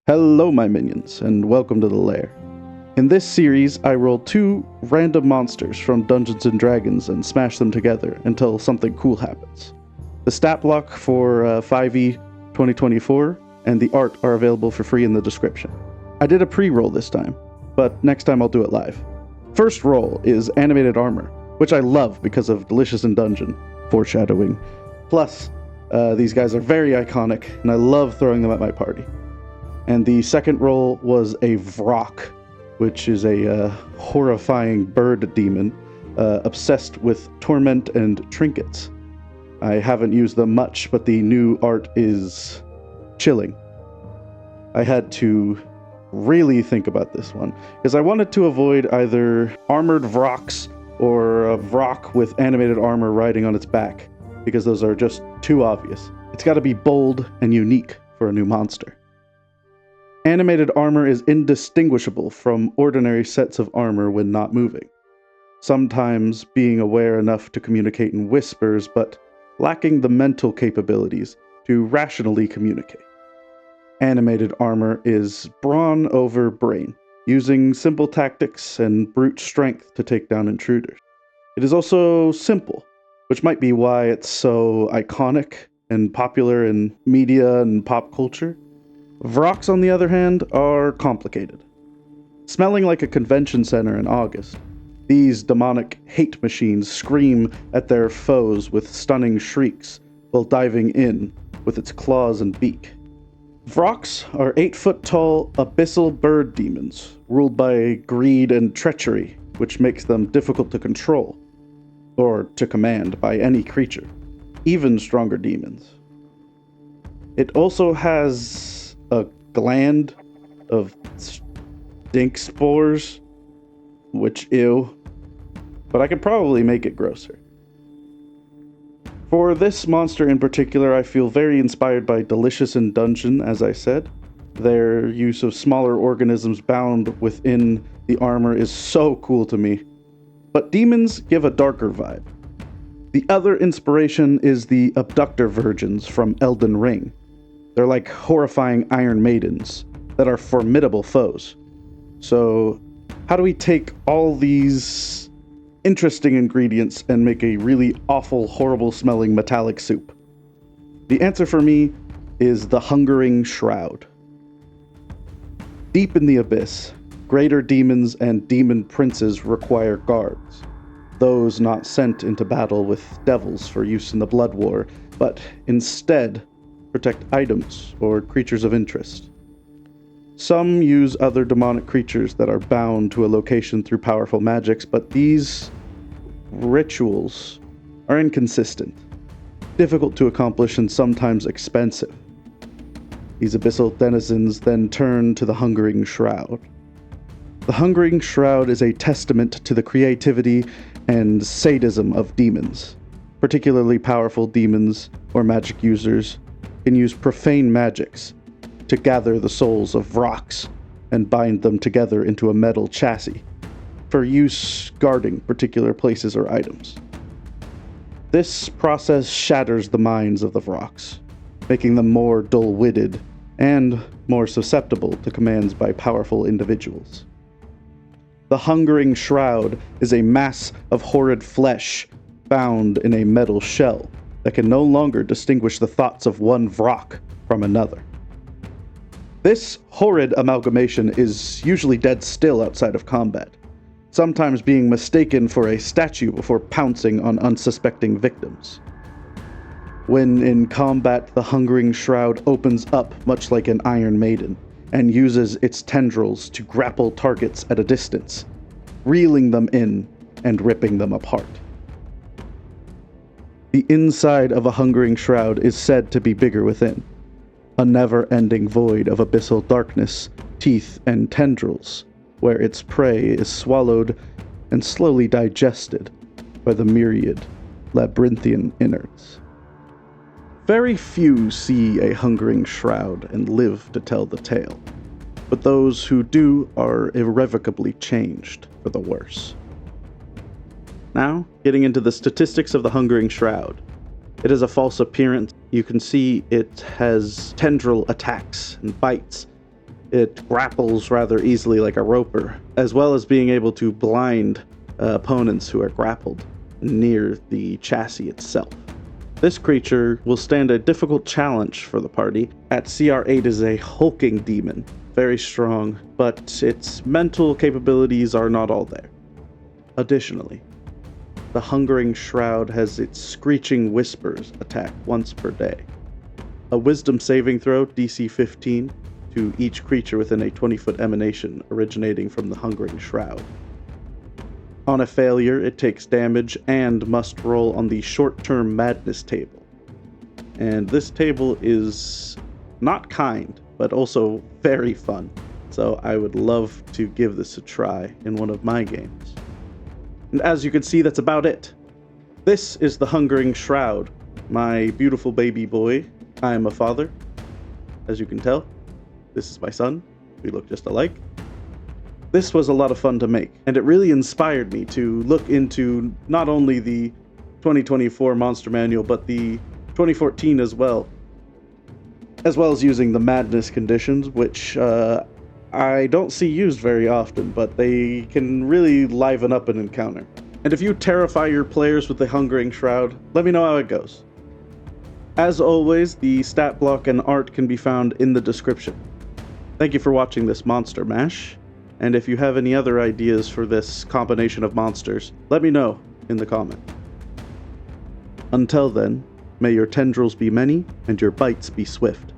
Hello, my minions, and welcome to the lair. In this series, I roll 2 random monsters from Dungeons & Dragons and smash them together until something cool happens. The stat block for 5e 2024 and the art are available for free in the description. I did a pre-roll this time, but next time I'll do it live. First roll is animated armor, which I love because of Delicious in Dungeon, foreshadowing. Plus, these guys are very iconic, and I love throwing them at my party. And the second roll was a Vrock, which is a horrifying bird demon obsessed with torment and trinkets. I haven't used them much, but the new art is chilling. I had to really think about this one, because I wanted to avoid either armored Vrocks or a Vrock with animated armor riding on its back, because those are just too obvious. It's got to be bold and unique for a new monster. Animated armor is indistinguishable from ordinary sets of armor when not moving, sometimes being aware enough to communicate in whispers, but lacking the mental capabilities to rationally communicate. Animated armor is brawn over brain, using simple tactics and brute strength to take down intruders. It is also simple, which might be why it's so iconic and popular in media and pop culture. Vrocks, on the other hand, are complicated. Smelling like a convention center in August, these demonic hate machines scream at their foes with stunning shrieks while diving in with its claws and beak. Vrocks are 8-foot-tall abyssal bird demons, ruled by greed and treachery, which makes them difficult to control, or to command by any creature, even stronger demons. It also has a gland of stink spores, which ew, but I could probably make it grosser. For this monster in particular, I feel very inspired by Delicious in Dungeon, as I said. Their use of smaller organisms bound within the armor is so cool to me, but demons give a darker vibe. The other inspiration is the abductor virgins from Elden Ring. They're like horrifying Iron Maidens that are formidable foes. So, how do we take all these interesting ingredients and make a really awful, horrible smelling metallic soup? The answer for me is the Hungering Shroud. Deep in the abyss, greater demons and demon princes require guards. Those not sent into battle with devils for use in the Blood War, but instead protect items or creatures of interest. Some use other demonic creatures that are bound to a location through powerful magics, but these rituals are inconsistent, difficult to accomplish, and sometimes expensive. These abyssal denizens then turn to the Hungering Shroud. The Hungering Shroud is a testament to the creativity and sadism of demons. Particularly powerful demons or magic users can use profane magics to gather the souls of Vrocks and bind them together into a metal chassis for use guarding particular places or items. This process shatters the minds of the Vrocks, making them more dull-witted and more susceptible to commands by powerful individuals. The Hungering Shroud is a mass of horrid flesh bound in a metal shell that can no longer distinguish the thoughts of one Vrock from another. This horrid amalgamation is usually dead still outside of combat, sometimes being mistaken for a statue before pouncing on unsuspecting victims. When in combat, the Hungering Shroud opens up much like an Iron Maiden and uses its tendrils to grapple targets at a distance, reeling them in and ripping them apart. The inside of a Hungering Shroud is said to be bigger within, a never-ending void of abyssal darkness, teeth, and tendrils, where its prey is swallowed and slowly digested by the myriad labyrinthian innards. Very few see a Hungering Shroud and live to tell the tale, but those who do are irrevocably changed for the worse. Now, getting into the statistics of the Hungering Shroud. It is a false appearance. You can see it has tendril attacks and bites, It grapples rather easily like a roper, as well as being able to blind opponents who are grappled near the chassis itself. This creature will stand a difficult challenge for the party. At CR8 is a hulking demon, very strong, but its mental capabilities are not all there. Additionally, the Hungering Shroud has its Screeching Whispers attack once per day. A Wisdom saving throw, DC 15, to each creature within a 20-foot emanation originating from the Hungering Shroud. On a failure, it takes damage and must roll on the Short-Term Madness table. And this table is not kind, but also very fun. So I would love to give this a try in one of my games. And as you can see, that's about it. This is the Hungering Shroud, my beautiful baby boy. I am a father, as you can tell. This is my son. We look just alike. This was a lot of fun to make, and it really inspired me to look into not only the 2024 Monster Manual, but the 2014 as well as using the Madness conditions, which I don't see used very often, but they can really liven up an encounter. And if you terrify your players with the Hungering Shroud, let me know how it goes. As always, the stat block and art can be found in the description. Thank you for watching this Monster Mash, and if you have any other ideas for this combination of monsters, let me know in the comment. Until then, may your tendrils be many and your bites be swift.